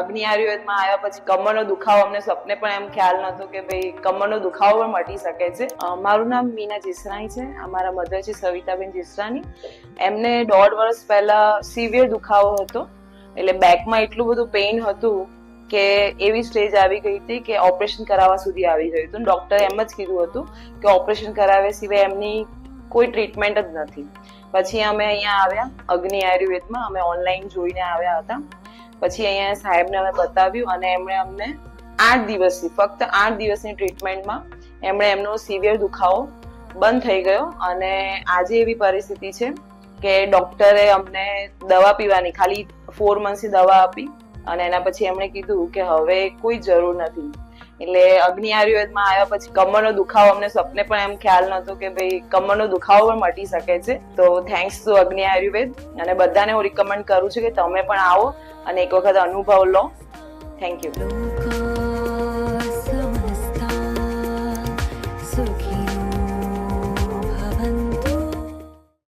અગ્નિ આયુર્વેદમાં આવ્યા પછી કમરનો દુખાવો અમને સપને પણ એમ ખ્યાલ નહોતો કે ભાઈ કમરનો દુખાવો પણ મટી શકે છે. મારું નામ મીના જેસરાણી છે. અમારા મધર છે સવિતાબેન જેસરાણી. એમને 1.5 વર્ષ પહેલા સિવિયર દુખાવો હતો, એટલે બેકમાં એટલું બધું પેઇન હતું કે એવી સ્ટેજ આવી ગઈ હતી કે ઓપરેશન કરાવવા સુધી આવી ગયું હતું. ડોક્ટરે એમ જ કીધું હતું કે ઓપરેશન કરાવ્યા સિવાય એમની કોઈ ટ્રીટમેન્ટ જ નથી. પછી અમે અહીંયા આવ્યા અગ્નિ આયુર્વેદમાં, અમે ઓનલાઈન જોઈને આવ્યા હતા. પછી અહીંયા સાહેબને અમે બતાવ્યું અને એમણે અમને 8 દિવસની, ફક્ત 8 દિવસની ટ્રીટમેન્ટમાં એમણે એમનો સિવિયર દુખાવો બંધ થઈ ગયો. અને આજે એવી પરિસ્થિતિ છે કે ડોક્ટરે અમને દવા પીવાની ખાલી 4 મંથની દવા આપી અને એના પછી એમણે કીધું કે હવે કોઈ જરૂર નથી. એટલે અગ્નિ આયુર્વેદમાં આવ્યા પછી કમરનો દુખાવો અમને સપને પણ એમ ખ્યાલ નહોતો કે ભાઈ કમરનો દુખાવો પણ મટી શકે છે. તો થેન્ક્સ ટુ અગ્નિ આયુર્વેદ. અને બધાને હું રિકમેન્ડ કરું છું કે તમે પણ આવો અને એક વખત અનુભવ લો. Thank you.